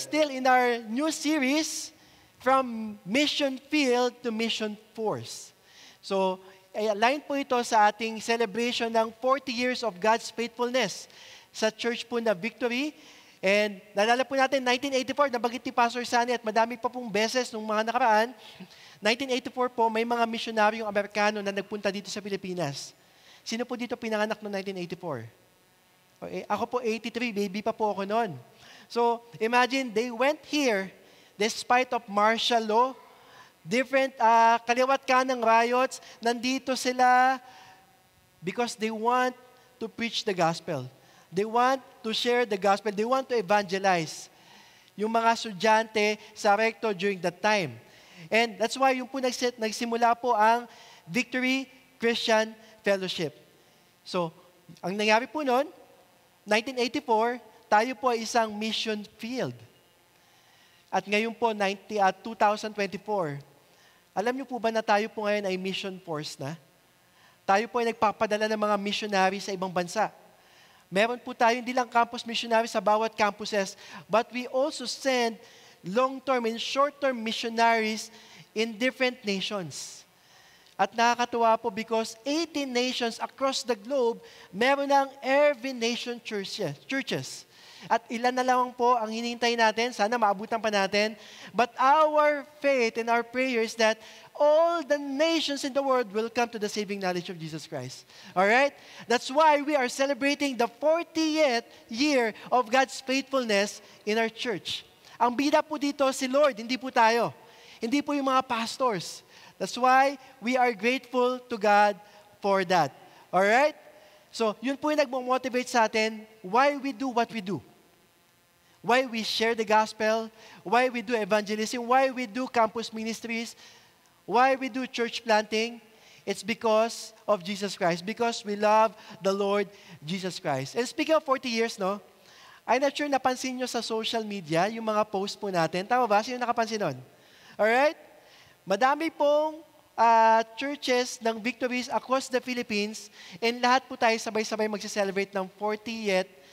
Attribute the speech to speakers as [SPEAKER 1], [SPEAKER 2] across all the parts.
[SPEAKER 1] still in our new series, From Mission Field to Mission Force. So, align po ito sa ating celebration ng 40 years of God's faithfulness sa church po na Victory. And naalala po natin, 1984, nabanggit ni Pastor Sunny at madami pa pong beses nung mga nakaraan. 1984 po, may mga misyonaryong Amerikano na nagpunta dito sa Pilipinas. Sino po dito pinanganak noong 1984? Okay, ako po 83, baby pa po ako noon. So, imagine, they went here despite of martial law, different kaliwat kanang riots, nandito sila because they want to preach the gospel. They want to share the gospel. They want to evangelize yung mga estudyante sa recto during that time. And that's why yung po nagsimula po ang Victory Christian Fellowship. So, ang nangyari po noon, 1984, tayo po ay isang mission field. At ngayon po, 2024, alam niyo po ba na tayo po ngayon ay mission force na? Tayo po ay nagpapadala ng mga missionary sa ibang bansa. Meron po tayo hindi lang campus missionary sa bawat campuses, but we also send long-term and short-term missionaries in different nations. At nakakatuwa po because 18 nations across the globe, meron ng every nation churches. At ilan na lang po ang hinihintay natin, sana maabutan pa natin. But our faith and our prayer is that all the nations in the world will come to the saving knowledge of Jesus Christ. Alright? That's why we are celebrating the 40th year of God's faithfulness in our church. Ang bida po dito si Lord, hindi po tayo. Hindi po yung mga pastors. That's why we are grateful to God for that. Alright? So, yun po yung nagmo-motivate sa atin why we do what we do. Why we share the gospel, why we do evangelism, why we do campus ministries, why we do church planting. It's because of Jesus Christ, because we love the Lord Jesus Christ. And speaking of 40 years, no, I'm not sure napansin nyo sa social media, yung mga post po natin. Tama ba? Sino nakapansin nun? Alright? Madami pong churches ng Victories across the Philippines, and lahat po tayo sabay-sabay magse-celebrate ng 40th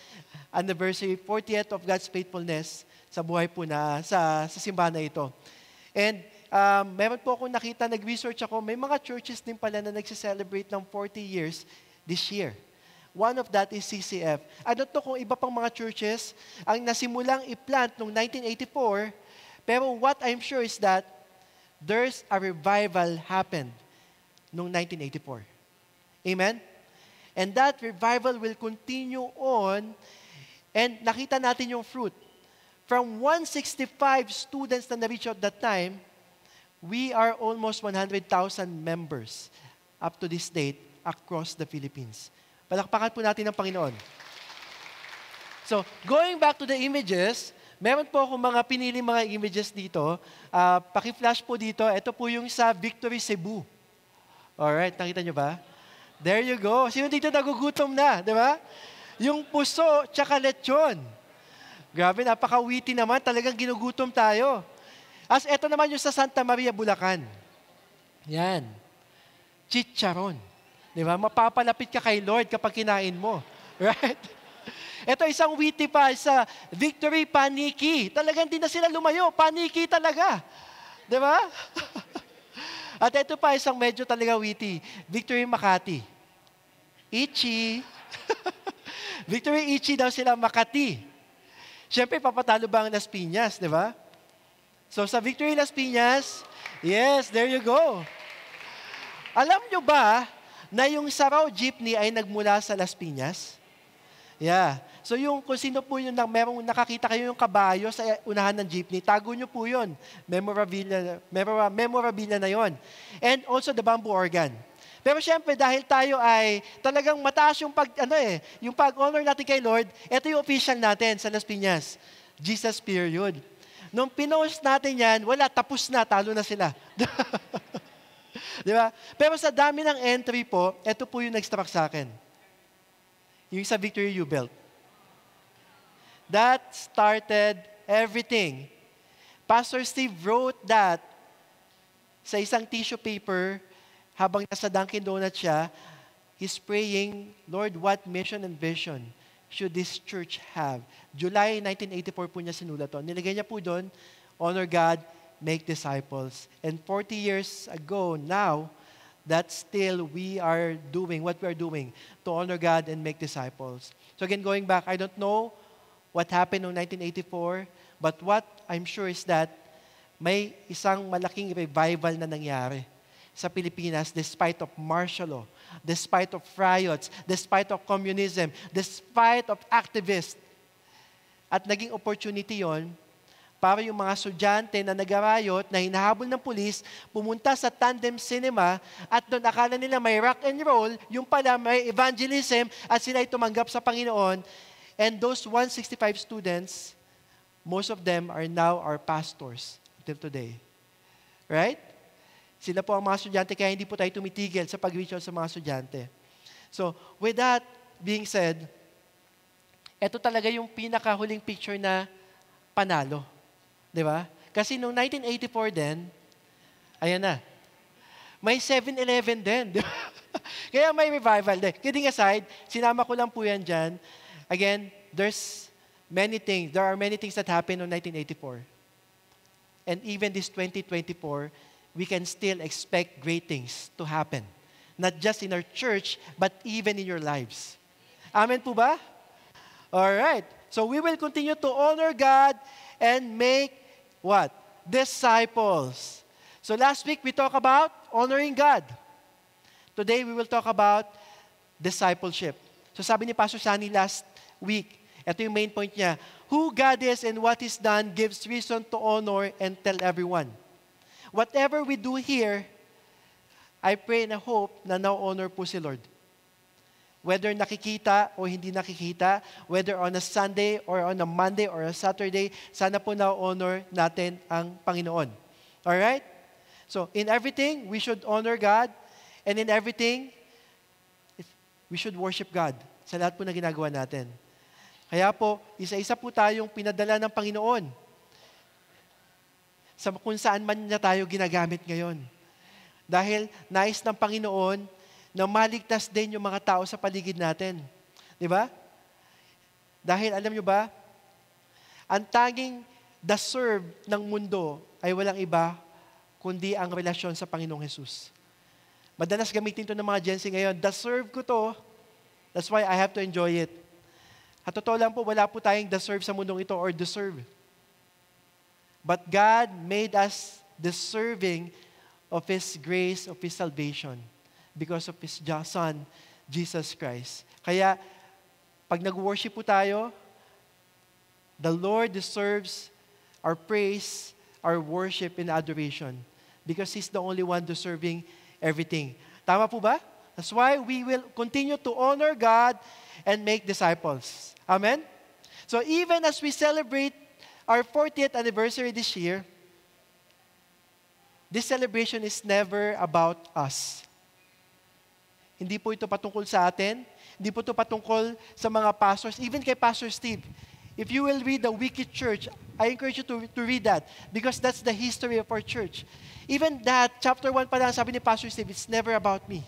[SPEAKER 1] anniversary, 40th of God's faithfulness sa buhay po na, sa simbahan na ito. And meron po akong nakita, nag-research ako, may mga churches din pala na nagse-celebrate ng 40 years this year. One of that is CCF. I don't know kung iba pang mga churches ang nasimulang i-plant noong 1984, pero what I'm sure is that there's a revival happened noong 1984. Amen? And that revival will continue on, and nakita natin yung fruit. From 165 students na na-reach out that time, we are almost 100,000 members up to this date across the Philippines. Palakpakan po natin ang Panginoon. So, going back to the images, meron po akong mga pinili mga images dito. Paki-flash po dito. Ito po yung sa Victory Cebu. Alright, nakita nyo ba? There you go. Sino dito nagugutom na, di ba? Yung puso, tsaka lechon. Grabe, napaka-witty naman. Talagang ginugutom tayo. As eto naman yung sa Santa Maria, Bulacan. Yan. Chicharon. Di ba? Mapapalapit ka kay Lord kapag kinain mo. Right? Ito isang witty pa sa Victory Paniki. Talagang di na sila lumayo. Paniki talaga. Di ba? At ito pa isang medyo talaga witty. Victory Makati. Ichi. Victory Ichi daw sila Makati. Siyempre, papatalo ba ang Las Piñas, di ba? So sa Victory Las Piñas, yes, there you go. Alam nyo ba na yung Saraw Jeepney ay nagmula sa Las Piñas? Yeah. So yung kung sino po yung merong nakakita kayo yung kabayo sa unahan ng jeepney, tago nyo po yun. Memorabilia na yon. And also the bamboo organ. Pero syempre dahil tayo ay talagang mataas yung yung pag-honor natin kay Lord, ito yung official natin sa Las Piñas. Jesus period. Nung pinost natin yan, wala, tapos na, talo na sila. Di ba? Pero sa dami ng entry po, ito po yung nag-struck sa akin. Yung sa Victory U-Belt. That started everything. Pastor Steve wrote that sa isang tissue paper habang nasa Dunkin' Donuts siya. He's praying, Lord, what mission and vision should this church have? July 1984 po niya sinulat to. Nilagay niya po doon, honor God, make disciples. And 40 years ago now, that still we are doing what we are doing to honor God and make disciples. So again, going back, I don't know what happened in 1984, but what I'm sure is that may isang malaking revival na nangyari sa Pilipinas despite of martial law, despite of riots, despite of communism, despite of activists. At naging opportunity yon para yung mga estudyante na nag-riot, na hinahabol ng pulis, pumunta sa Tandem Cinema at doon akala nila may rock and roll, yung pala may evangelism at sila ay tumanggap sa Panginoon. And those 165 students, most of them are now our pastors until today. Right? Sila po ang mga estudyante, kaya hindi po tayo tumitigil sa pag-reach out sa mga estudyante. So, with that being said, ito talaga yung pinakahuling picture na panalo. Di ba? Kasi noong 1984 din, ayan na, may 7-Eleven din. Di ba? Kaya may revival din. Kidding aside, sinama ko lang po yan dyan. Again, there's many things. There are many things that happened in 1984. And even this 2024, we can still expect great things to happen. Not just in our church, but even in your lives. Amen po ba? Alright. So we will continue to honor God and make what? Disciples. So last week we talked about honoring God. Today we will talk about discipleship. So sabi ni Pastor Sunny last week, ito yung main point niya, who God is and what is done gives reason to honor and tell everyone. Whatever we do here, I pray and I hope na na-honor po si Lord. Whether nakikita o hindi nakikita, whether on a Sunday or on a Monday or a Saturday, sana po na-honor natin ang Panginoon. Alright? So, in everything, we should honor God. And in everything, we should worship God sa lahat po na ginagawa natin. Kaya po, isa-isa po tayong pinadala ng Panginoon sa kung saan man niya tayo ginagamit ngayon. Dahil nais ng Panginoon na maligtas din yung mga tao sa paligid natin. Di ba? Dahil alam nyo ba, ang tanging deserve ng mundo ay walang iba kundi ang relasyon sa Panginoong Jesus. Madalas gamitin to ng mga Gen Z ngayon, deserve ko to, that's why I have to enjoy it. At totoo lang po, wala po tayong deserve sa mundong ito or deserve. But God made us deserving of His grace, of His salvation, because of His Son, Jesus Christ. Kaya, pag nag-worship po tayo, the Lord deserves our praise, our worship, and adoration. Because He's the only one deserving everything. Tama po ba? That's why we will continue to honor God and make disciples. Amen? So even as we celebrate our 40th anniversary this year, this celebration is never about us. Hindi po ito patungkol sa atin. Hindi po ito patungkol sa mga pastors, even kay Pastor Steve. If you will read the Wicked Church, I encourage you to read that because that's the history of our church. Even that, chapter 1 pa lang, sabi ni Pastor Steve, it's never about me.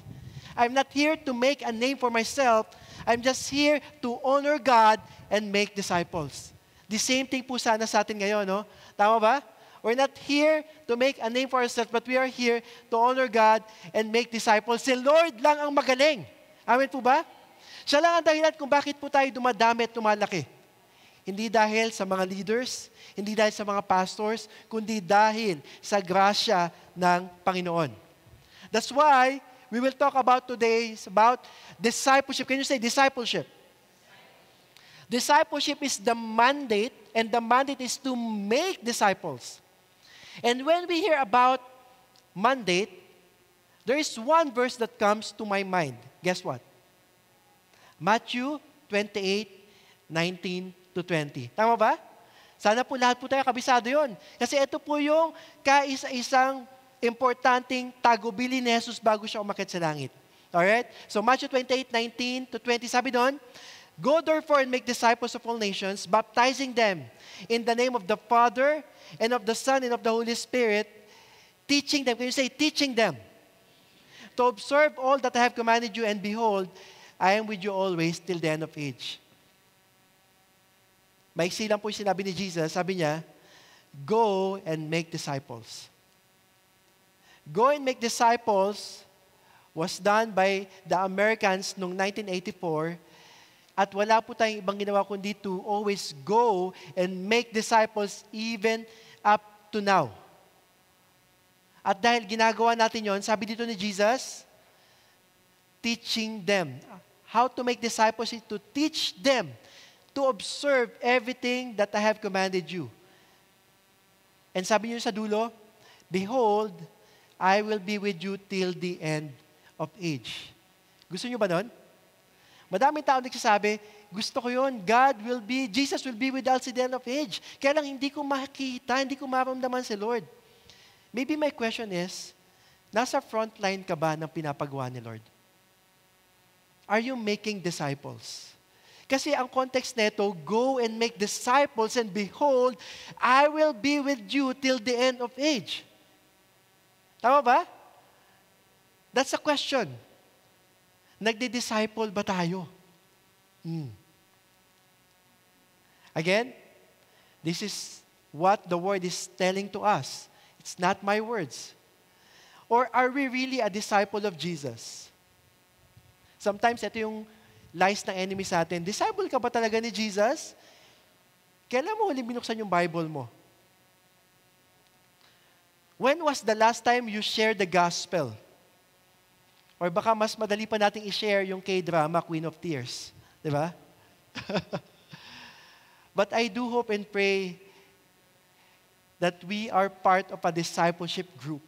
[SPEAKER 1] I'm not here to make a name for myself. I'm just here to honor God and make disciples. The same thing po sana sa atin ngayon, no? Tama ba? We're not here to make a name for ourselves, but we are here to honor God and make disciples. Si Lord lang ang magaling. Amen po ba? Siya lang ang dahilan kung bakit po tayo dumadami at lumalaki. Hindi dahil sa mga leaders, hindi dahil sa mga pastors, kundi dahil sa grasya ng Panginoon. That's why we will talk about today about discipleship. Can you say discipleship? Discipleship is the mandate, and the mandate is to make disciples. And when we hear about mandate, there is one verse that comes to my mind. Guess what? Matthew 28:19-20. Tama ba? Sana po lahat po tayo kabisado yon. Kasi ito po yung kaisa-isang importanteng tagubilin ni Jesus bago siya umakyat sa langit. Alright? So Matthew 28:19-20, sabi doon, go therefore and make disciples of all nations, baptizing them in the name of the Father and of the Son and of the Holy Spirit, teaching them, can you say, teaching them, to observe all that I have commanded you, and behold, I am with you always till the end of age. Maiksi lang po yung sinabi ni Jesus. Sabi niya, go and make disciples. Go and make disciples was done by the Americans noong 1984. At wala po tayong ibang ginawa kundi to always go and make disciples even up to now. At dahil ginagawa natin yon, sabi dito ni Jesus, teaching them. How to make disciples is to teach them to observe everything that I have commanded you. And sabi niyo sa dulo, behold, I will be with you till the end of age. Gusto niyo ba nun? Madaming tao nagsasabi, gusto ko yun, Jesus will be with us at the end of age. Kaya lang hindi ko makikita, hindi ko maramdaman si Lord. Maybe my question is, nasa front line ka ba ng pinapagawa ni Lord? Are you making disciples? Kasi ang context nito, go and make disciples and behold, I will be with you till the end of age. Tama ba? That's a question. Nagdi-disciple ba tayo? Again, this is what the Word is telling to us. It's not my words. Or are we really a disciple of Jesus? Sometimes ito yung lies ng enemy sa atin. Disciple ka ba talaga ni Jesus? Kailan mo huling binuksan yung Bible mo? When was the last time you shared the gospel? Or baka mas madali pa nating i-share yung K-drama, Queen of Tears. Di ba? But I do hope and pray that we are part of a discipleship group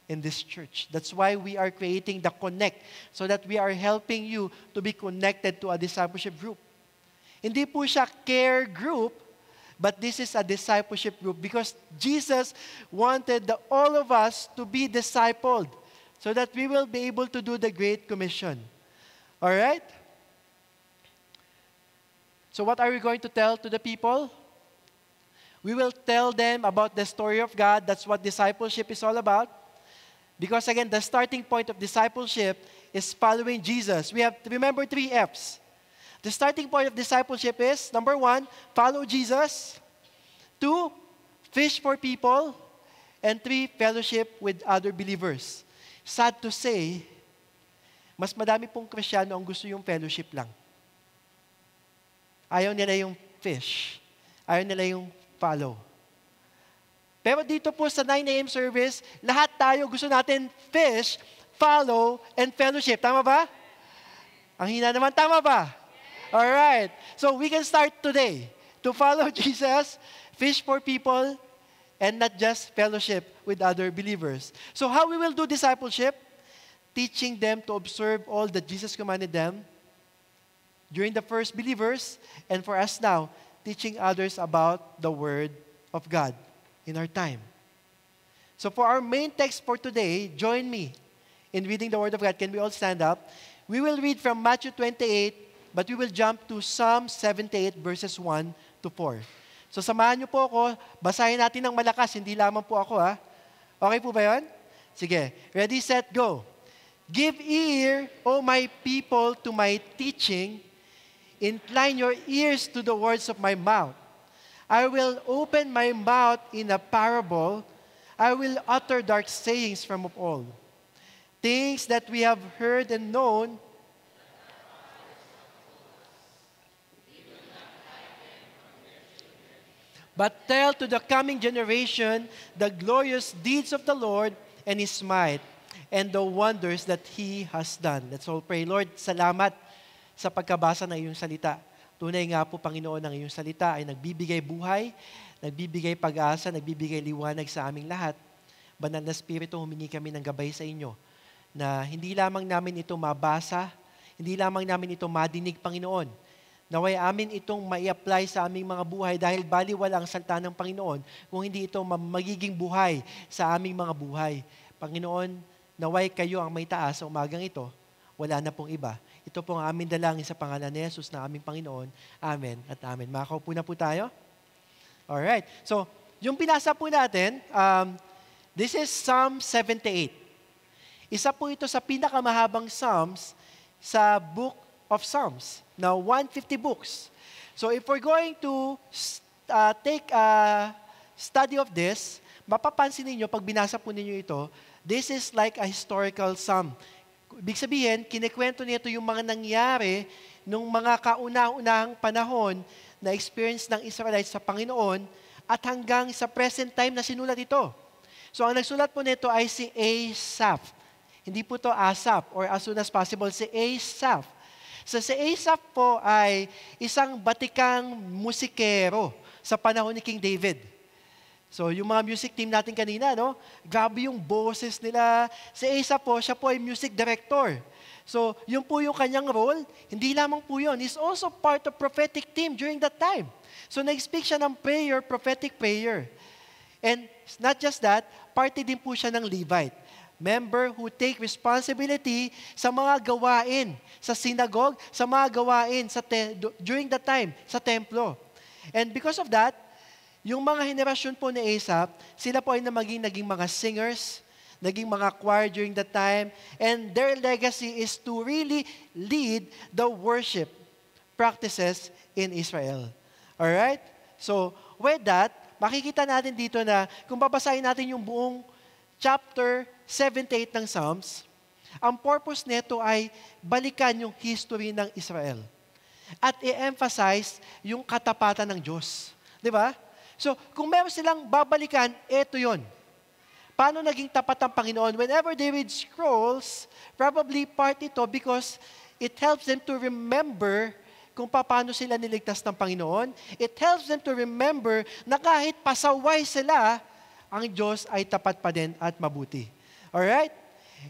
[SPEAKER 1] in this church. That's why we are creating the Connect, so that we are helping you to be connected to a discipleship group. Hindi po siya care group, but this is a discipleship group because Jesus wanted all of us to be discipled, so that we will be able to do the Great Commission. All right? So what are we going to tell to the people? We will tell them about the story of God. That's what discipleship is all about. Because again, the starting point of discipleship is following Jesus. We have to remember 3 F's. The starting point of discipleship is, number 1, follow Jesus. 2, fish for people. And 3, fellowship with other believers. Sad to say, mas madami pong Kristiyano ang gusto yung fellowship lang. Ayaw nila yung fish. Ayaw nila yung follow. Pero dito po sa 9 a.m. service, lahat tayo gusto natin fish, follow, and fellowship. Tama ba? Ang hina naman, tama ba? Alright. So we can start today to follow Jesus, fish for people, and not just fellowship with other believers. So how we will do discipleship? Teaching them to observe all that Jesus commanded them during the first believers, and for us now, teaching others about the Word of God in our time. So for our main text for today, join me in reading the Word of God. Can we all stand up? We will read from Matthew 28, but we will jump to Psalm 78 verses 1 to 4. So samahan niyo po ako, basahin natin ng malakas, hindi lamang po ako ha. Okay po ba yun? Sige, ready, set, go. Give ear, O my people, to my teaching. Incline your ears to the words of my mouth. I will open my mouth in a parable. I will utter dark sayings from of old. Things that we have heard and known, but tell to the coming generation the glorious deeds of the Lord and His might and the wonders that He has done. Let's all pray. Lord, salamat sa pagkabasa ng iyong salita. Tunay nga po, Panginoon, ang iyong salita ay nagbibigay buhay, nagbibigay pag-asa, nagbibigay liwanag sa aming lahat. Banal na Espiritu, humingi kami ng gabay sa inyo na hindi lamang namin ito mabasa, hindi lamang namin ito madinig, Panginoon. Naway amin itong mai-apply sa aming mga buhay dahil baliwala ang salita ng Panginoon kung hindi ito magiging buhay sa aming mga buhay. Panginoon, naway kayo ang may taas sa umagang ito, wala na pong iba. Ito po ang aming dalangin sa pangalan ni Jesus na aming Panginoon. Amen at amen. Makakaupo na po tayo. Alright. So, yung pinasa po natin, this is Psalm 78. Isa po ito sa pinakamahabang Psalms sa Book of Psalms. Now, 150 books. So if we're going to take a study of this, mapapansin ninyo, pag binasa po ninyo ito, this is like a historical psalm. Ibig sabihin, kinikwento nito yung mga nangyari nung mga kauna-unahang panahon na experience ng Israelites sa Panginoon at hanggang sa present time na sinulat ito. So ang nagsulat po nito ay si Asaph. Hindi po to Asaph or as soon as possible, si Asaph. So si Asaph po ay isang batikang musikero sa panahon ni King David. So yung mga music team natin kanina, no? Grabe yung boses nila. Si Asaph po, siya po ay music director. So yun po yung kanyang role. Hindi lamang po yun. He's also part of prophetic team during that time. So nag-speak siya ng prayer, prophetic prayer. And not just that, party din po siya ng Levite. Member who take responsibility sa mga gawain sa synagogue, sa mga gawain during that time sa templo. And because of that, yung mga henerasyon po ni Asaph, sila po ay naging mga singers, naging mga choir during that time, and their legacy is to really lead the worship practices in Israel. Alright? So, with that, makikita natin dito na kung babasahin natin yung buong chapter 78 ng Psalms, ang purpose nito ay balikan yung history ng Israel at i-emphasize yung katapatan ng Diyos. Di ba? So, kung meron silang babalikan, ito yon. Paano naging tapat ang Panginoon? Whenever they read scrolls, probably part ito because it helps them to remember kung paano sila niligtas ng Panginoon. It helps them to remember na kahit pasaway sila, ang Diyos ay tapat pa din at mabuti. Alright?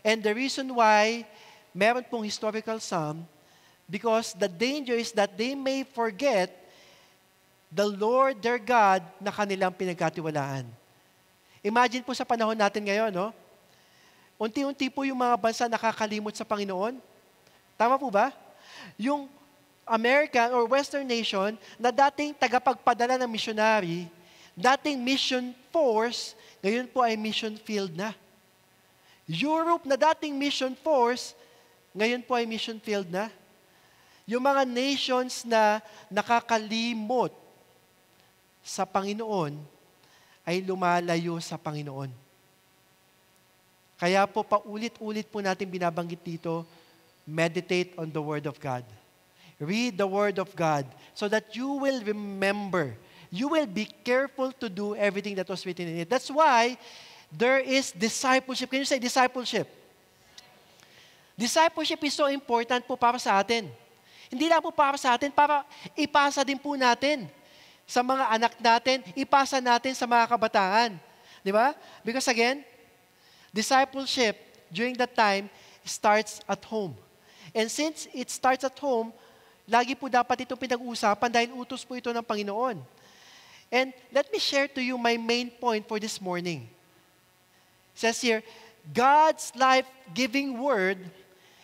[SPEAKER 1] And the reason why meron pong historical psalm, because the danger is that they may forget the Lord their God na kanilang pinagkatiwalaan. Imagine po sa panahon natin ngayon, no? Unti-unti po yung mga bansa nakakalimot sa Panginoon. Tama po ba? Yung American or Western nation na dating tagapagpadala ng missionary, dating mission force, ngayon po ay mission field na. Europe na dating mission force, ngayon po ay mission field na. Yung mga nations na nakakalimot sa Panginoon ay lumalayo sa Panginoon. Kaya po paulit-ulit po natin binabanggit dito, meditate on the Word of God. Read the Word of God so that you will remember. You will be careful to do everything that was written in it. That's why there is discipleship. Can you say discipleship? Discipleship is so important po para sa atin. Hindi lang po para sa atin, para ipasa din po natin sa mga anak natin, ipasa natin sa mga kabataan. Di ba? Because again, discipleship during that time starts at home. And since it starts at home, lagi po dapat itong pinag-uusapan dahil utos po ito ng Panginoon. And let me share to you my main point for this morning. It says here, God's life-giving word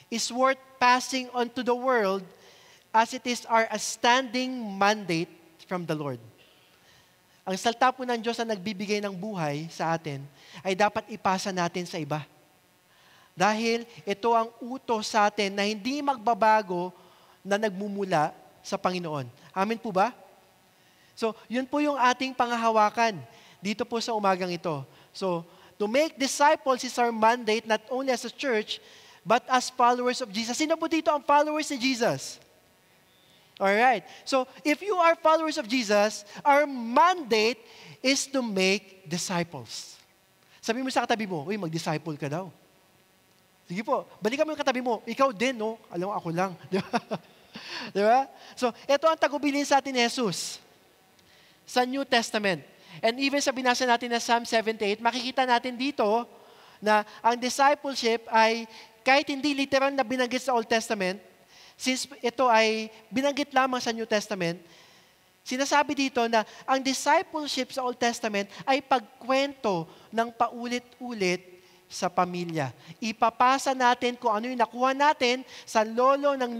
[SPEAKER 1] is worth passing on to the world as it is our standing mandate from the Lord. Ang salita po ng Diyos na nagbibigay ng buhay sa atin ay dapat ipasa natin sa iba. Dahil ito ang utos sa atin na hindi magbabago na nagmumula sa Panginoon. Amen po ba? So, yun po yung ating panghahawakan dito po sa umagang ito. So, to make disciples is our mandate not only as a church, but as followers of Jesus. Sino po dito ang followers ni Jesus? Alright. So, if you are followers of Jesus, our mandate is to make disciples. Sabi mo sa katabi mo, uy, mag-disciple ka daw. Sige po, balikan mo yung katabi mo, ikaw din, no? Alam mo, ako lang. Di ba? Di ba? So, ito ang tagubilin sa atin ni Jesus sa New Testament. And even sa binasa natin na Psalm 78, makikita natin dito na ang discipleship ay kahit hindi literal na binanggit sa Old Testament, since ito ay binanggit lamang sa New Testament, sinasabi dito na ang discipleship sa Old Testament ay pagkwento ng paulit-ulit sa pamilya. Ipapasa natin kung ano yung nakuha natin sa lolo ng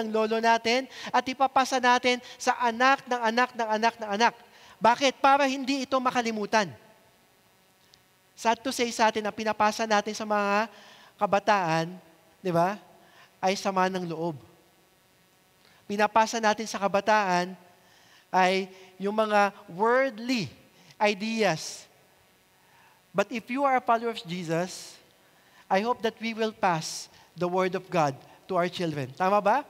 [SPEAKER 1] lolo natin at ipapasa natin sa anak ng anak ng anak ng anak. Bakit? Para hindi ito makalimutan. Sad to say sa atin, ang pinapasa natin sa mga kabataan, di ba, ay sama ng loob. Pinapasa natin sa kabataan ay yung mga worldly ideas. But if you are a follower of Jesus, I hope that we will pass the Word of God to our children. Tama ba?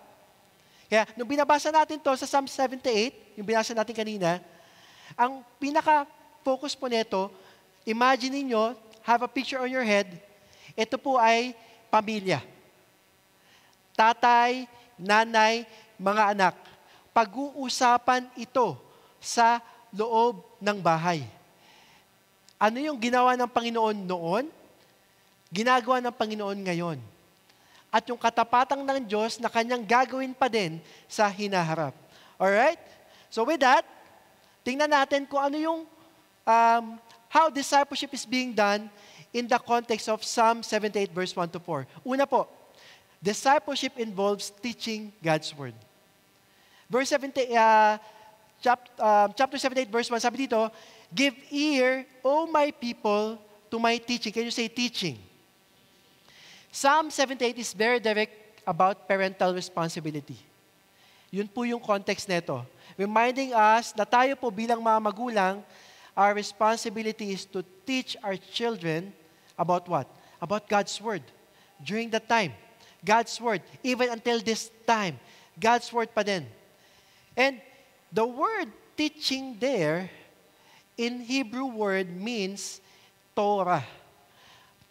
[SPEAKER 1] Kaya, nung binabasa natin to sa Psalm 78, yung binasa natin kanina, ang pinaka-focus po nito, imagine niyo, have a picture on your head, ito po ay pamilya. Tatay, nanay, mga anak. Pag-uusapan ito sa loob ng bahay. Ano yung ginawa ng Panginoon noon? Ginagawa ng Panginoon ngayon. At yung katapatang ng Diyos na kanyang gagawin pa din sa hinaharap. Alright? So with that, tingnan natin kung ano yung how discipleship is being done in the context of Psalm 78 verse 1 to 4. Una po, discipleship involves teaching God's Word. Verse 70, chapter 78 verse 1, sabi dito, "Give ear, O my people, to my teaching." Can you say teaching? Psalm 78 is very direct about parental responsibility. Yun po yung context nito. Reminding us na tayo po bilang mga magulang, our responsibility is to teach our children about what? About God's Word. During that time, God's Word. Even until this time, God's Word pa din. And the word teaching there, in Hebrew word, means Torah.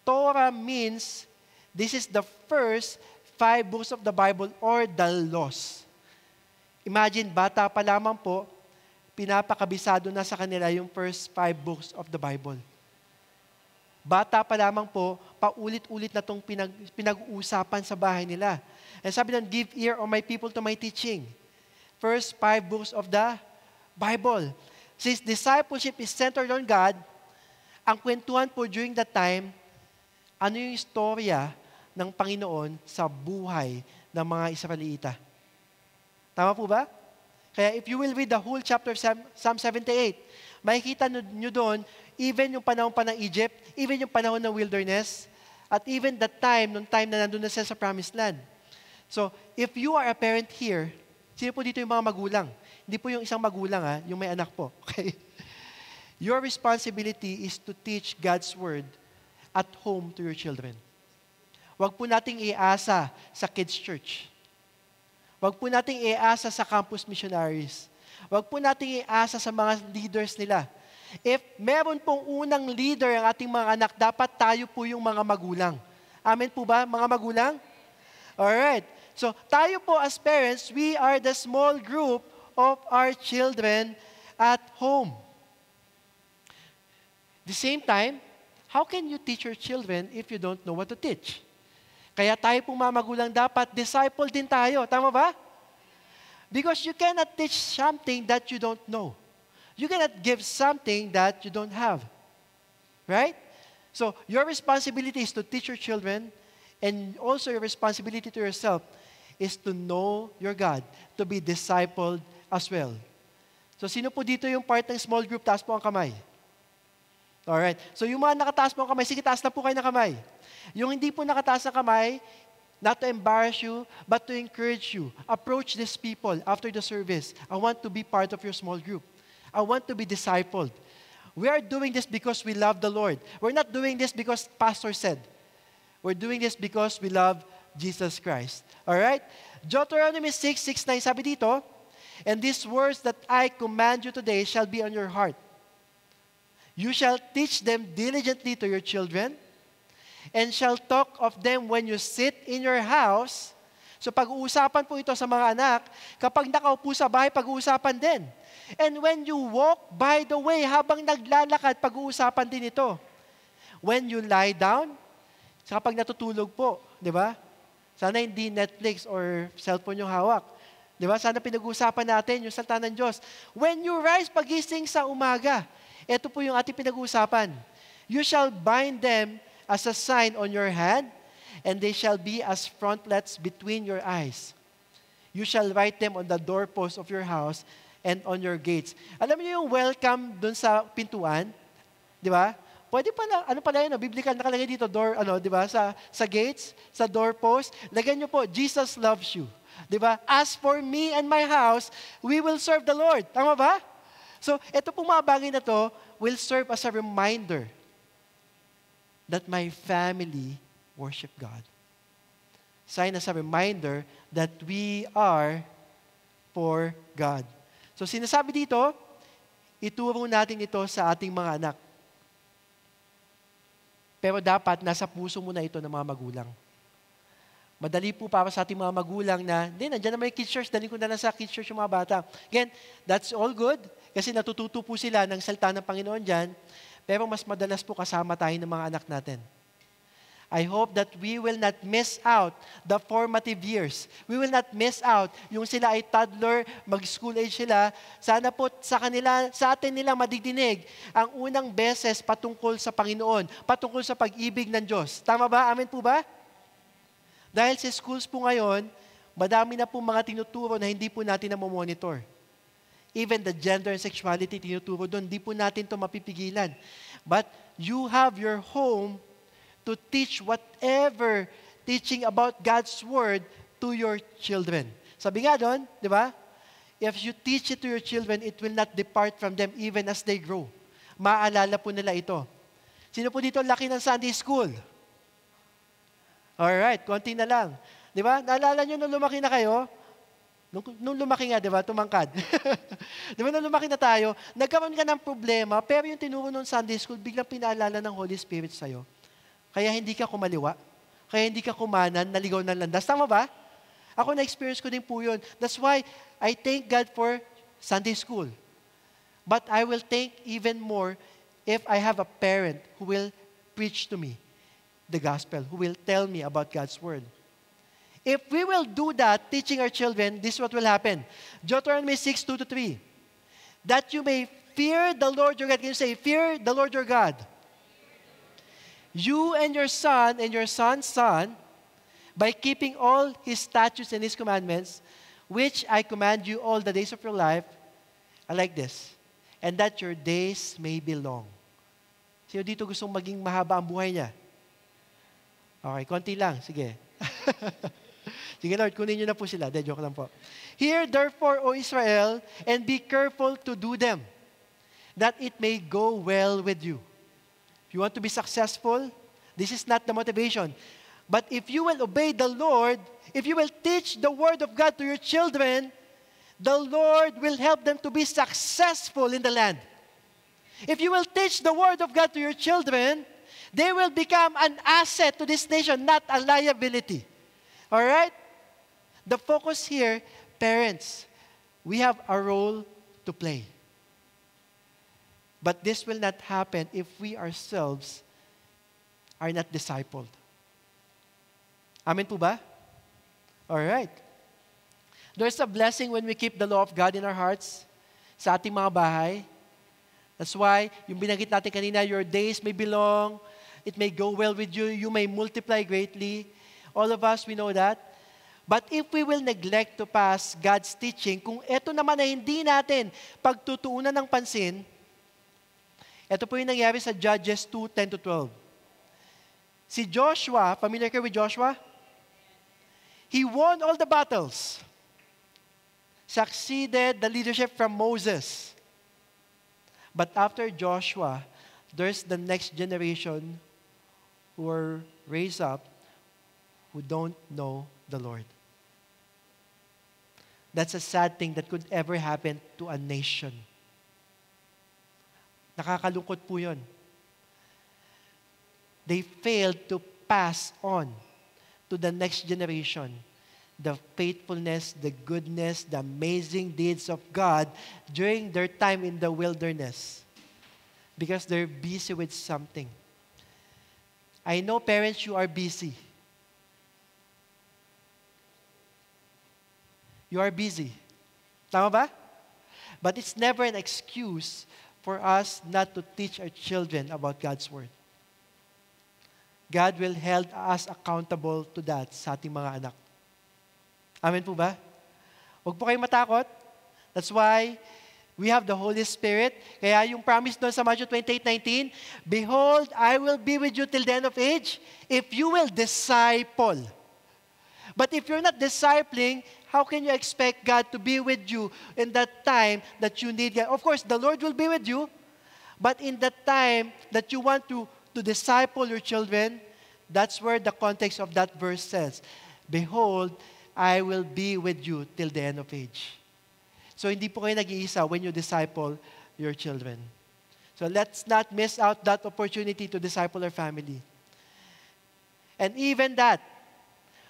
[SPEAKER 1] Torah means, this is the first 5 books of the Bible or the laws. Imagine, bata pa lamang po, pinapakabisado na sa kanila yung first 5 books of the Bible. Bata pa lamang po, paulit-ulit na itong pinag-uusapan sa bahay nila. And sabi nun, "Give ear, O my people, to my teaching." First 5 books of the Bible. Since discipleship is centered on God, ang kwentuhan po during that time, ano yung istorya ng Panginoon sa buhay ng mga Israelita. Tama po ba? Kaya if you will read the whole chapter of Psalm 78, makikita nyo doon, even yung panahon pa ng Egypt, even yung panahon ng wilderness, at even the time, nung time na nandun na sila sa promised land. So, if you are a parent here, sino po dito yung mga magulang? Hindi po yung isang magulang, yung may anak po. Okay? Your responsibility is to teach God's Word at home to your children. Huwag po nating iasa sa kids' church. Huwag po nating iasa sa campus missionaries. Huwag po nating iasa sa mga leaders nila. If meron pong unang leader ang ating mga anak, dapat tayo po yung mga magulang. Amen po ba, mga magulang? Alright. So, tayo po as parents, we are the small group of our children at home. The same time, how can you teach your children if you don't know what to teach? Kaya tayo pong mga magulang dapat disciple din tayo. Tama ba? Because you cannot teach something that you don't know. You cannot give something that you don't have. Right? So, your responsibility is to teach your children, and also your responsibility to yourself is to know your God, to be discipled as well. So, sino po dito yung part ng small group? Taas po ang kamay. Alright. So, yung mga nakataas po ang kamay, sige, taas na po kayo ng kamay. Yung hindi po nakataas ng kamay, not to embarrass you, but to encourage you. Approach these people after the service. I want to be part of your small group. I want to be discipled. We are doing this because we love the Lord. We're not doing this because pastor said. We're doing this because we love Jesus Christ. Alright? Deuteronomy 6:9, sabi dito, "And these words that I command you today shall be on your heart. You shall teach them diligently to your children, and shall talk of them when you sit in your house." So pag-uusapan po ito sa mga anak, kapag nakaupo sa bahay, pag-uusapan din. "And when you walk by the way," habang naglalakad, pag-uusapan din ito. "When you lie down," sa kapag natutulog po, di ba? Sana hindi Netflix or cellphone yung hawak. Di ba? Sana pinag-uusapan natin yung salita ng Diyos. "When you rise," pagising sa umaga. Ito po yung ating pinag-uusapan. "You shall bind them as a sign on your hand, and they shall be as frontlets between your eyes. You shall write them on the doorposts of your house and on your gates." Alam niyo yung welcome dun sa pintuan? Di ba? Pwede pala, ano pala yun, biblical nakalagay dito, door, di ba, sa gates, sa doorpost. Lagyan niyo po, "Jesus loves you." Di ba? As for me and my house, we will serve the Lord. Tama ba? So, ito pong mga bagay na to will serve as a reminder that my family worship God. Sign as a reminder that we are for God. So, sinasabi dito, ituro natin ito sa ating mga anak. Pero dapat nasa puso muna ito ng mga magulang. Madali po para sa ating mga magulang na, hindi, nandiyan naman yung kids church, dalhin ko na lang sa kids church yung mga bata. Again, that's all good, kasi natututo po sila ng salita ng Panginoon dyan, pero mas madalas po kasama tayo ng mga anak natin. I hope that we will not miss out the formative years. We will not miss out yung sila ay toddler, mag-school age sila. Sana po sa kanila, sa atin nila madidinig ang unang beses patungkol sa Panginoon, patungkol sa pag-ibig ng Diyos. Tama ba? Amen po ba? Dahil sa schools po ngayon, madami na po mga tinuturo na hindi po natin na-monitor. Even the gender and sexuality tinuturo doon, hindi po natin ito mapipigilan. But you have your home to teach whatever teaching about God's Word to your children. Sabi nga doon, di ba? If you teach it to your children, it will not depart from them even as they grow. Maalala po nila ito. Sino po dito laki ng Sunday school? Alright, konti na lang. Di ba? Naalala nyo nung lumaki na kayo? Nung lumaki nga, di ba? Tumangkad. Di ba? Nung lumaki na tayo, nagkaroon ka ng problema, pero yung tinuro nung Sunday school, biglang pinaalala ng Holy Spirit sa'yo. Kaya hindi ka kumaliwa. Kaya hindi ka kumanan, naligaw ng landas. Tama ba? Ako na-experience ko din po yun. That's why I thank God for Sunday school. But I will thank even more if I have a parent who will preach to me the gospel, who will tell me about God's Word. If we will do that, teaching our children, this is what will happen. Deuteronomy 6:2-3. That you may fear the Lord your God. Can you say, fear the Lord your God? You and your son and your son's son, by keeping all His statutes and His commandments, which I command you all the days of your life, I like this, and that your days may be long. Sino dito gustong maging mahaba ang buhay niya? Okay, konti lang. Sige. Sige Lord, kunin niyo na po sila. De, joke lang po. Hear therefore, O Israel, and be careful to do them, that it may go well with you. If you want to be successful, this is not the motivation. But if you will obey the Lord, if you will teach the Word of God to your children, the Lord will help them to be successful in the land. If you will teach the Word of God to your children, they will become an asset to this nation, not a liability. All right? The focus here, parents, we have a role to play. But this will not happen if we ourselves are not discipled. Amen po ba? All right. There's a blessing when we keep the law of God in our hearts sa ating mga bahay. That's why, yung binanggit natin kanina, your days may be long, it may go well with you, you may multiply greatly. All of us, we know that. But if we will neglect to pass God's teaching, kung ito naman ay hindi natin pagtutuunan ng pansin, ito po yung nangyari sa Judges 2:10-12. Si Joshua, familiar kayo with Joshua? He won all the battles. Succeeded the leadership from Moses. But after Joshua, there's the next generation who are raised up who don't know the Lord. That's a sad thing that could ever happen to a nation. Nakakalungkot po yun. They failed to pass on to the next generation the faithfulness, the goodness, the amazing deeds of God during their time in the wilderness because they're busy with something. I know parents, you are busy. You are busy. Tama ba? But it's never an excuse for us not to teach our children about God's Word. God will hold us accountable to that sa ating mga anak. Amen po ba? Huwag po kayong matakot. That's why we have the Holy Spirit. Kaya yung promise doon sa Matthew 28:19, Behold, I will be with you till the end of age if you will disciple. But if you're not discipling, how can you expect God to be with you in that time that you need God? Of course, the Lord will be with you, but in that time that you want to disciple your children, that's where the context of that verse says, "Behold, I will be with you till the end of age." So hindi po kayo nag-iisa when you disciple your children. So let's not miss out that opportunity to disciple our family. And even that,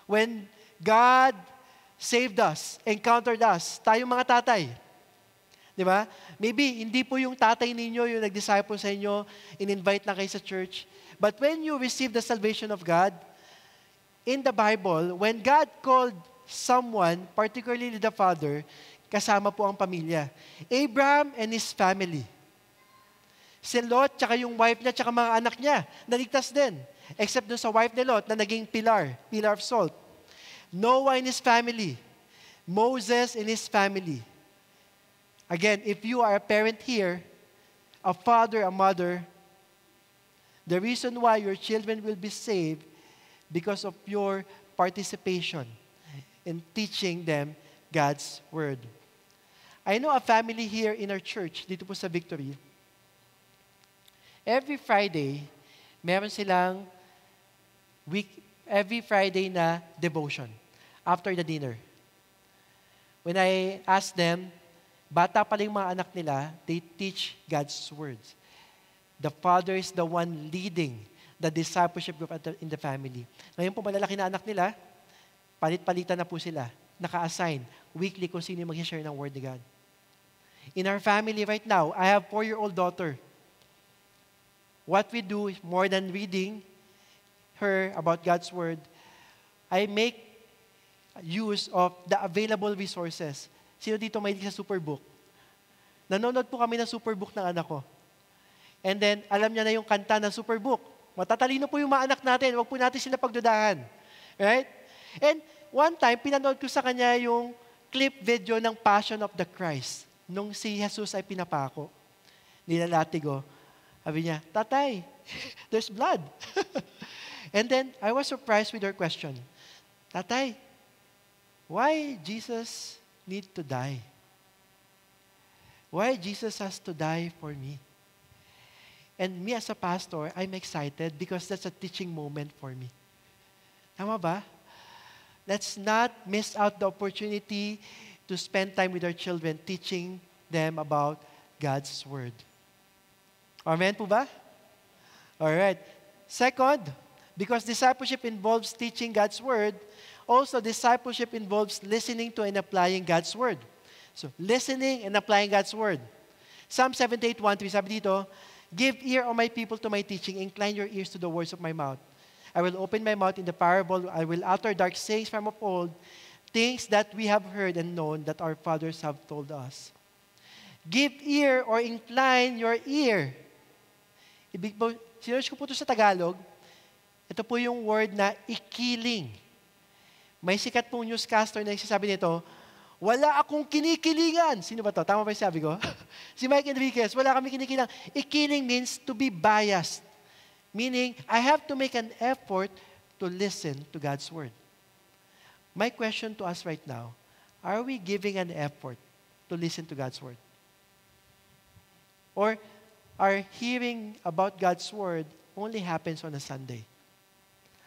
[SPEAKER 1] when God saved us, encountered us, tayong mga tatay, di ba? Maybe hindi po yung tatay ninyo yung nag-disciple sa inyo, in-invite na kayo sa church. But when you receive the salvation of God, in the Bible, when God called someone, particularly the father, kasama po ang pamilya. Abraham and his family. Si Lot, tsaka yung wife niya, tsaka mga anak niya, naligtas din. Except dun sa wife ni Lot na naging pillar of salt. Noah and his family. Moses and his family. Again, if you are a parent here, a father, a mother, the reason why your children will be saved because of your participation in teaching them God's Word. I know a family here in our church, dito po sa Victory. Every Friday, meron silang every Friday na devotion after the dinner. When I ask them, bata pa lang yung mga anak nila, they teach God's words. The father is the one leading the discipleship group in the family. Ngayon po, malalaki na anak nila, palit-palitan na po sila, naka-assign weekly kung sino yung mag-share ng Word ni God. In our family right now, I have 4-year-old daughter. What we do is more than reading her about God's Word, I make use of the available resources. Sino dito mahilig sa Superbook? Nanonood po kami ng Superbook ng anak ko. And then, alam niya na yung kanta ng Superbook. Matatalino po yung mga anak natin. Huwag po natin sila pagdudahan. Right? And one time, pinanood ko sa kanya yung clip video ng Passion of the Christ. Nung si Jesus ay pinapako. Nilalatigo. Sabi niya, "Tatay, there's blood." And then, I was surprised with her question. "Tatay, why Jesus need to die? Why Jesus has to die for me?" And me as a pastor, I'm excited because that's a teaching moment for me. Tama ba? Let's not miss out the opportunity to spend time with our children, teaching them about God's Word. Amen po ba? Alright. Second, because discipleship involves teaching God's Word, also discipleship involves listening to and applying God's Word. So, listening and applying God's Word. Psalm 78:1-3, sabi dito, "Give ear, O my people, to my teaching. Incline your ears to the words of my mouth. I will open my mouth in the parable. I will utter dark sayings from of old, things that we have heard and known that our fathers have told us." Give ear or incline your ear. Ibig po, sinerge ko po ito sa Tagalog. Ito po yung word na ikiling. May sikat pong newscaster na nagsasabi nito, "Wala akong kinikilingan." Sino ba to? Tama ba yung sabi ko? Si Mike Enriquez, "Wala kami kinikilang." Ikiling means to be biased. Meaning, I have to make an effort to listen to God's Word. My question to us right now, are we giving an effort to listen to God's Word? Or our hearing about God's Word only happens on a Sunday?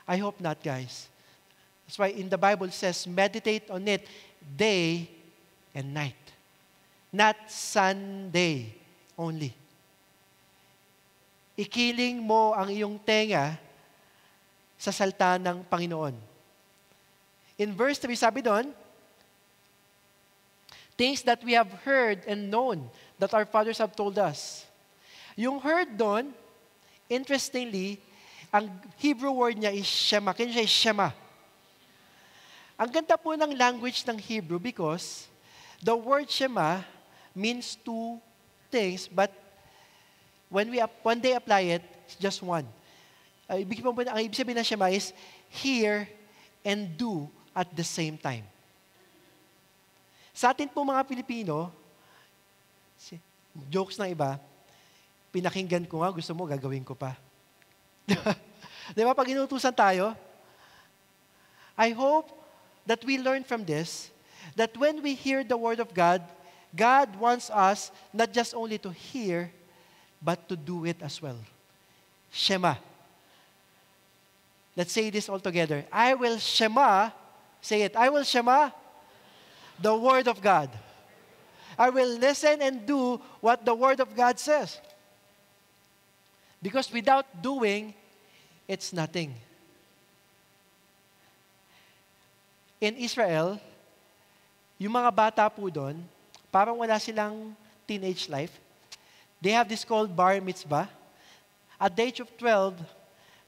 [SPEAKER 1] I hope not, guys. That's why in the Bible it says, meditate on it day and night. Not Sunday only. Ikiling mo ang iyong tenga sa salita ng Panginoon. In verse 3, sabi doon, things that we have heard and known that our fathers have told us. Yung heard doon, interestingly, ang Hebrew word niya is shema. Can you say shema? Ang ganda po ng language ng Hebrew because the word shema means two things, but when they apply it, it's just one. Ang ibig sabihin ng shema is hear and do at the same time. Sa atin po mga Pilipino, jokes ng iba, pinakinggan ko nga, gusto mo, gagawin ko pa. Di ba? Pag inutusan tayo, I hope that we learn from this, that when we hear the Word of God, God wants us not just only to hear, but to do it as well. Shema. Let's say this all together. I will shema, say it, I will shema the Word of God. I will listen and do what the Word of God says. Because without doing, it's nothing. In Israel, yung mga bata po doon, parang wala silang teenage life. They have this called bar mitzvah. At the age of 12,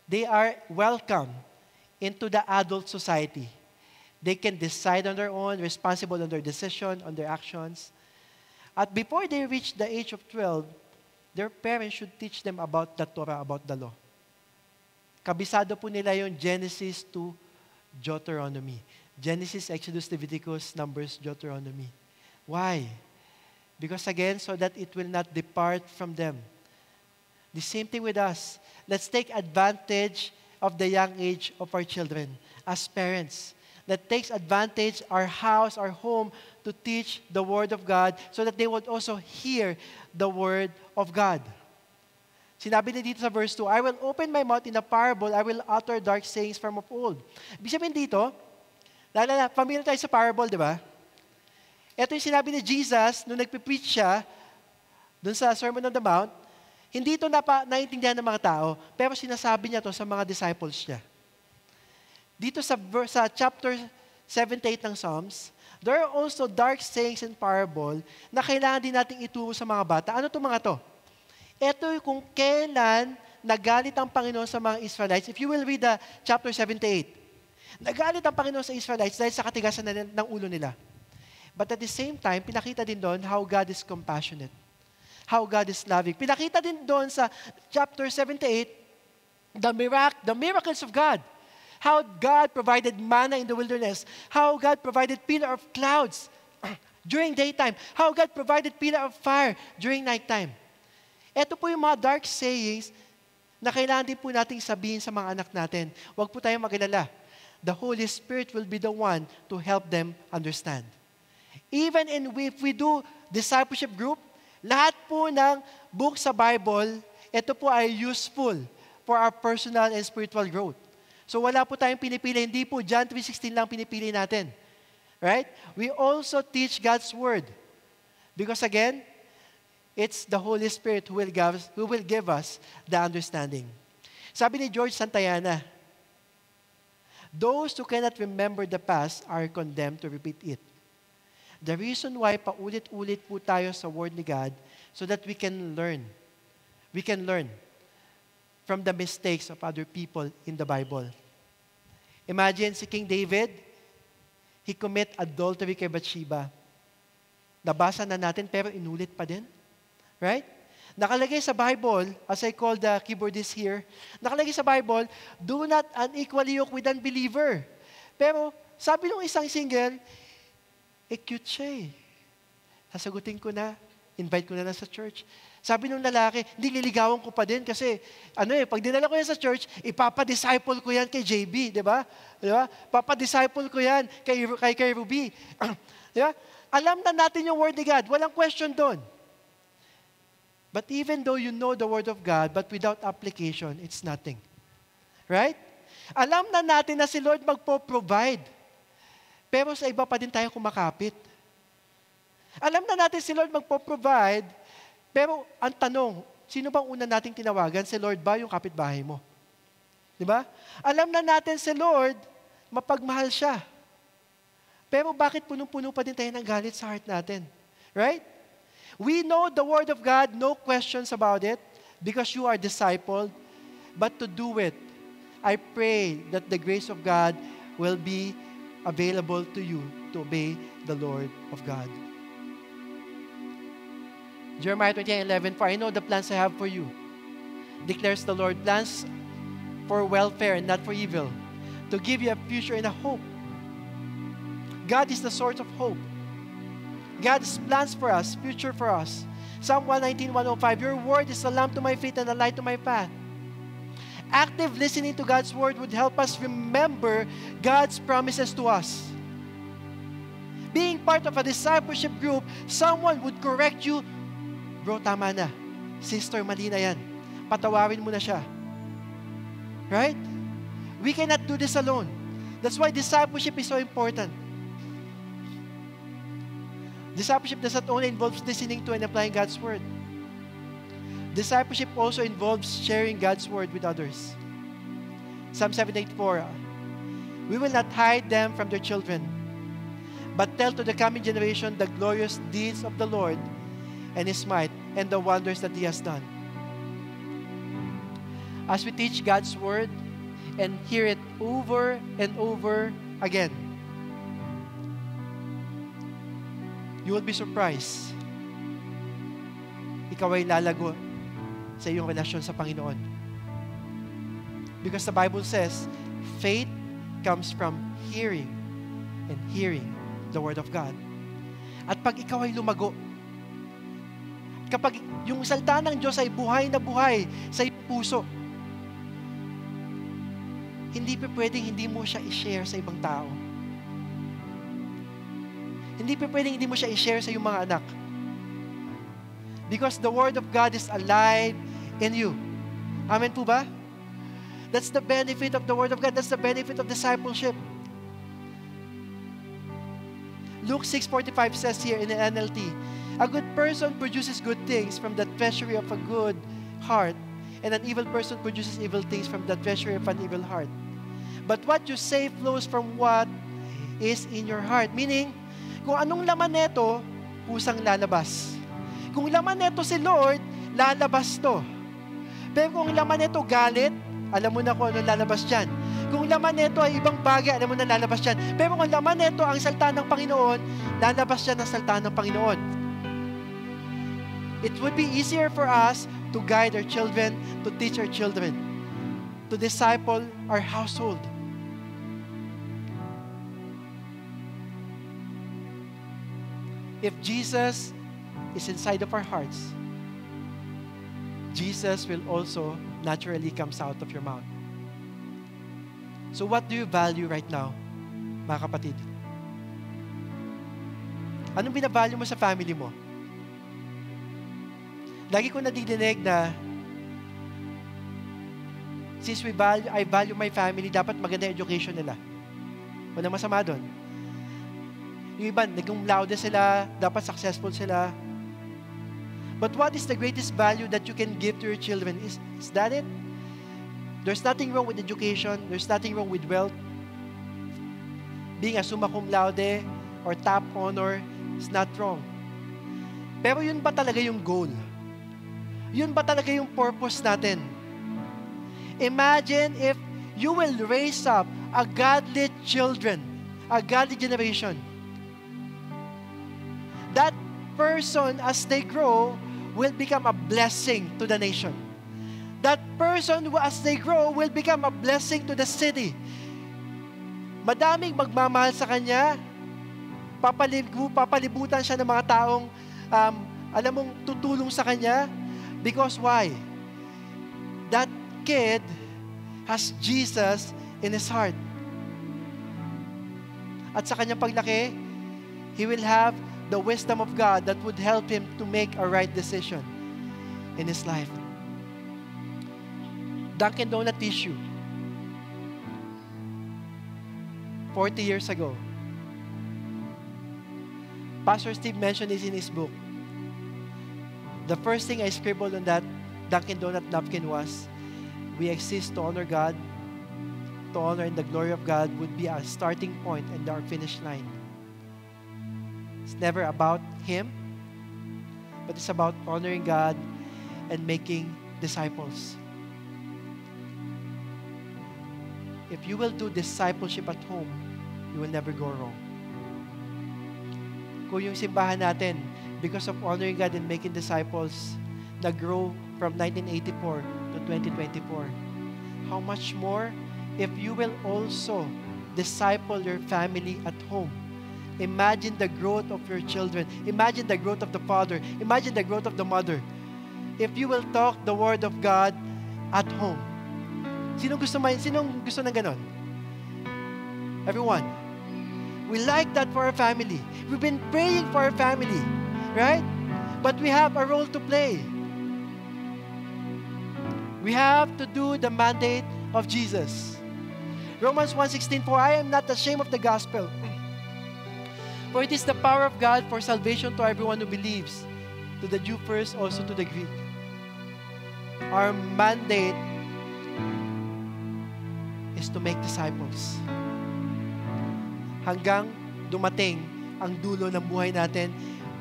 [SPEAKER 1] they are welcome into the adult society. They can decide on their own, responsible on their decision, on their actions. At before they reach the age of 12, their parents should teach them about the Torah, about the law. Kabisado po nila yung Genesis to Deuteronomy. Genesis, Exodus, Leviticus, Numbers, Deuteronomy. Why? Because again, so that it will not depart from them. The same thing with us. Let's take advantage of the young age of our children as parents. That takes advantage our house, our home, to teach the Word of God so that they would also hear the Word of God. Sinabi na dito sa verse 2, I will open my mouth in a parable, I will utter dark sayings from of old. Ibig sabihin dito, familiar tayo sa parable, di ba? Ito yung sinabi ni Jesus nung nagpipreach siya dun sa Sermon on the Mount. Hindi ito naiintindihan ng mga tao, pero sinasabi niya to sa mga disciples niya. Dito sa chapter 78 ng Psalms, there are also dark sayings and parable na kailangan din nating ituro sa mga bata. Ano itong mga to? Ito yung kung kailan nagalit ang Panginoon sa mga Israelites. If you will read the chapter 78, nagalit ang Panginoon sa Israelites dahil sa katigasan ng ulo nila. But at the same time, pinakita din doon how God is compassionate. How God is loving. Pinakita din doon sa chapter 78, the miracles of God. How God provided manna in the wilderness. How God provided pillar of clouds during daytime. How God provided pillar of fire during nighttime. Ito po yung mga dark sayings na kailangan din po nating sabihin sa mga anak natin. Huwag po tayong mag-alala. The Holy Spirit will be the one to help them understand. Even if we do discipleship group, lahat po ng book sa Bible, ito po ay useful for our personal and spiritual growth. So wala po tayong pinipili. Hindi po John 3:16 lang pinipili natin. Right? We also teach God's Word. Because again, it's the Holy Spirit who will give us the understanding. Sabi ni George Santayana, those who cannot remember the past are condemned to repeat it. The reason why paulit-ulit po tayo sa Word ni God so that we can learn. We can learn from the mistakes of other people in the Bible. Imagine si King David, he commit adultery kay Bathsheba. Nabasa na natin pero inulit pa din. Right? Nakalagay sa Bible, as I call the keyboardist here, nakalagay sa Bible, do not unequally yoke with unbeliever. Pero sabi nung isang single, cute siya eh. Sasagutin ko na, invite ko na sa church. Sabi nung lalaki, hindi liligawan ko pa din kasi, pag dinala ko yan sa church, ipapadisciple ko yan kay JB, di ba? Papadisciple ko yan kay Ruby. Di ba? Alam na natin yung Word ni God. Walang question doon. But even though you know the Word of God, but without application, it's nothing. Right? Alam na natin na si Lord magpo-provide. Pero sa iba pa din tayo kumakapit. Alam na natin si Lord magpo-provide, pero ang tanong, sino bang una nating tinawagan? Si Lord ba yung kapitbahay mo? Di ba? Alam na natin si Lord, mapagmahal siya. Pero bakit punong-puno pa din tayo ng galit sa heart natin? Right? We know the Word of God, no questions about it, because you are discipled, but to do it, I pray that the grace of God will be available to you to obey the Lord of God. Jeremiah 29:11, for I know the plans I have for you, declares the Lord, plans for welfare and not for evil, to give you a future and a hope. God is the source of hope. God's plans for us, future for us. Psalm 119:105, your word is a lamp to my feet and a light to my path. Active listening to God's word would help us remember God's promises to us. being part of a discipleship group, someone would correct you, bro, tama na. Sister, mali na yan. Patawarin mo na siya. Right? We cannot do this alone. That's why discipleship is so important. Discipleship does not only involve listening to and applying God's Word. Discipleship also involves sharing God's Word with others. Psalm 7:8-4, we will not hide them from their children, but tell to the coming generation the glorious deeds of the Lord and His might and the wonders that He has done. As we teach God's Word and hear it over and over again, you will be surprised. Ikaw ay lalago sa iyong relasyon sa Panginoon. Because the Bible says, faith comes from hearing and hearing the Word of God. At pag ikaw ay lumago, kapag yung salita ng Diyos ay buhay na buhay sa iyong puso, hindi pa pwedeng hindi mo siya i-share sa ibang tao. Hindi pa pwedeng hindi mo siya i-share sa iyong mga anak. Because the Word of God is alive in you. Amen po ba? That's the benefit of the Word of God. That's the benefit of discipleship. Luke 6:45 says here in the NLT, a good person produces good things from the treasury of a good heart, and an evil person produces evil things from the treasury of an evil heart. But what you say flows from what is in your heart. Meaning, kung anong laman neto, pusang lalabas. Kung laman neto si Lord, lalabas to. Pero kung laman neto galit, alam mo na kung ano lalabas dyan. Kung laman nito ay ibang bagay, alam mo na lalabas dyan. Pero kung laman nito ang salita ng Panginoon, lalabas dyan ang salita ng Panginoon. It would be easier for us to guide our children, to teach our children, to disciple our household. If Jesus is inside of our hearts, Jesus will also naturally comes out of your mouth. So what do you value right now, mga kapatid? Anong binavalue mo sa family mo? Lagi ko nadidinig na since I value my family, dapat maganda education nila. Walang masama doon. Yung iba, naging laude sila, dapat successful sila. But what is the greatest value that you can give to your children? Is that it? There's nothing wrong with education. There's nothing wrong with wealth. Being a summa cum laude or top honor is not wrong. Pero yun ba talaga yung goal? Yun ba talaga yung purpose natin? Imagine if you will raise up a godly children, a godly generation. That person, as they grow, will become a blessing to the nation. That person, as they grow, will become a blessing to the city. Madaming magmamahal sa kanya, papalibutan siya ng mga taong, alam mong, tutulong sa kanya. Because why? That kid has Jesus in his heart. At sa kanyang paglaki, he will have the wisdom of God that would help him to make a right decision in his life. Dunkin' Donut tissue. 40 years ago. Pastor Steve mentioned this in his book. The first thing I scribbled on that Dunkin' Donut napkin was, we exist to honor God, to honor and the glory of God would be our starting point and our finish line. It's never about Him, but it's about honoring God and making disciples. If you will do discipleship at home, you will never go wrong. Kung yung simbahan natin, because of honoring God and making disciples, nag-grow from 1984 to 2024, how much more if you will also disciple your family at home? Imagine the growth of your children. Imagine the growth of the father. Imagine the growth of the mother. If you will talk the Word of God at home. Sinong gusto ng ganon? Everyone. We like that for our family. We've been praying for our family, right? But we have a role to play. We have to do the mandate of Jesus. Romans 1:16, for I am not ashamed of the gospel. For it is the power of God for salvation to everyone who believes, to the Jew first, also to the Greek. Our mandate is to make disciples. Hanggang dumating ang dulo ng buhay natin,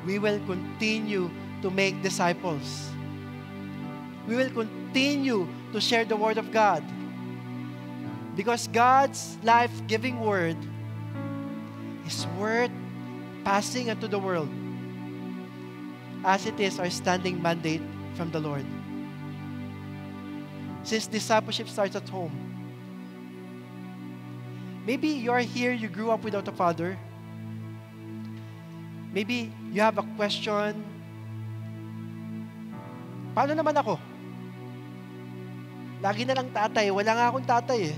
[SPEAKER 1] we will continue to make disciples. We will continue to share the Word of God. Because God's life-giving Word is worth passing unto the world as it is our standing mandate from the Lord. Since discipleship starts at home, maybe you are here, you grew up without a father. Maybe you have a question, paano naman ako? Lagi na lang tatay, wala nga akong tatay eh.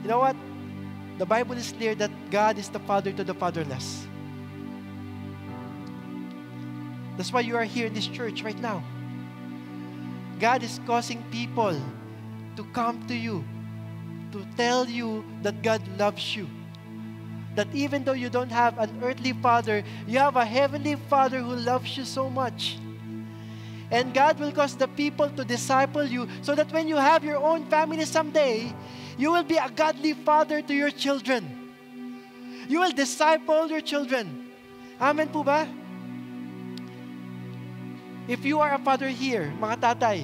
[SPEAKER 1] You know what? The Bible is clear that God is the father to the fatherless. That's why you are here in this church right now. God is causing people to come to you, to tell you that God loves you. That even though you don't have an earthly father, you have a heavenly Father who loves you so much. And God will cause the people to disciple you so that when you have your own family someday, you will be a godly father to your children. You will disciple your children. Amen po ba? If you are a father here, mga tatay,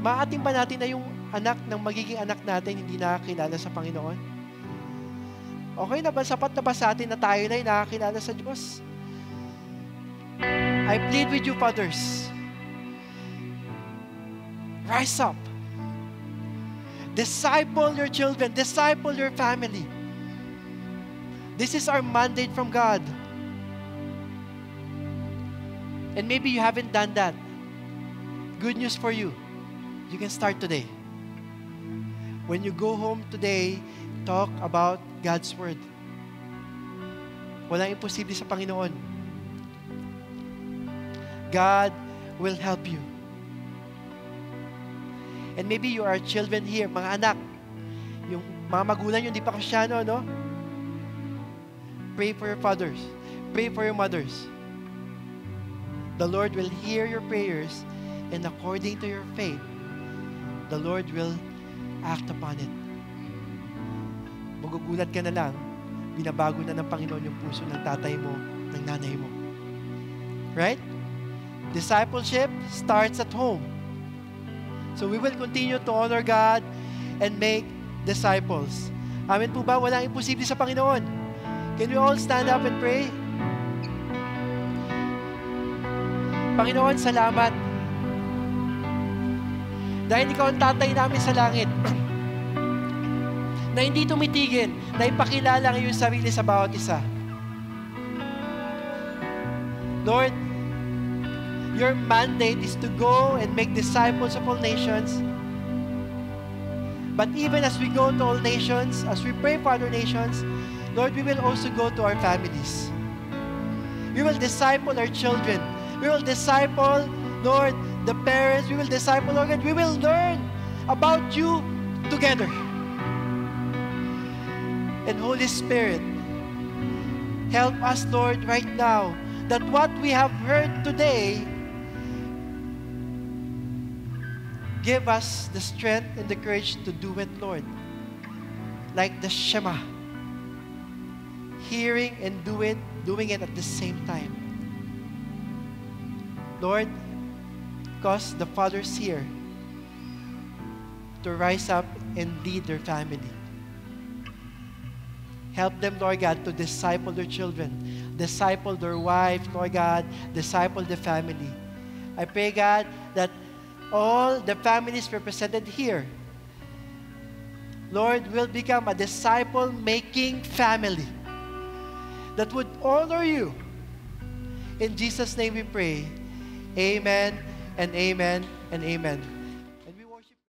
[SPEAKER 1] maating ba natin na yung anak ng magiging anak natin hindi nakakilala sa Panginoon? Okay na ba? Sapat na ba sa atin na tayo na nakakilala sa Diyos? I plead with you, fathers. Rise up. Disciple your children. Disciple your family. This is our mandate from God. And maybe you haven't done that. Good news for you. You can start today. When you go home today, talk about God's Word. Walang imposible sa Panginoon. God will help you. And maybe you are children here, mga anak. Yung mga magulang yung di pa Kristyano, no? Pray for your fathers. Pray for your mothers. The Lord will hear your prayers, and according to your faith, the Lord will act upon it. Magugulat ka na lang, binabago na ng Panginoon yung puso ng tatay mo, ng nanay mo. Right? Discipleship starts at home. So we will continue to honor God and make disciples. Amen po ba? Walang imposible sa Panginoon. Can we all stand up and pray? Panginoon, salamat. Dahil Ikaw ang tatay namin sa langit. Na hindi tumitigil, na ipakilala ang iyong sarili sa bawat isa. Lord, your mandate is to go and make disciples of all nations. But even as we go to all nations, as we pray for other nations, Lord, we will also go to our families. We will disciple our children. We will disciple, Lord, the parents. We will disciple, Lord, and we will learn about you together. And Holy Spirit, help us, Lord, right now, that what we have heard today, give us the strength and the courage to do it, Lord. Like the Shema. Hearing and doing it at the same time. Lord, cause the fathers here to rise up and lead their family. Help them, Lord God, to disciple their children, disciple their wife, Lord God, disciple the family. I pray, God, that all the families represented here, Lord, will become a disciple-making family that would honor you. In Jesus' name we pray. Amen and amen and amen.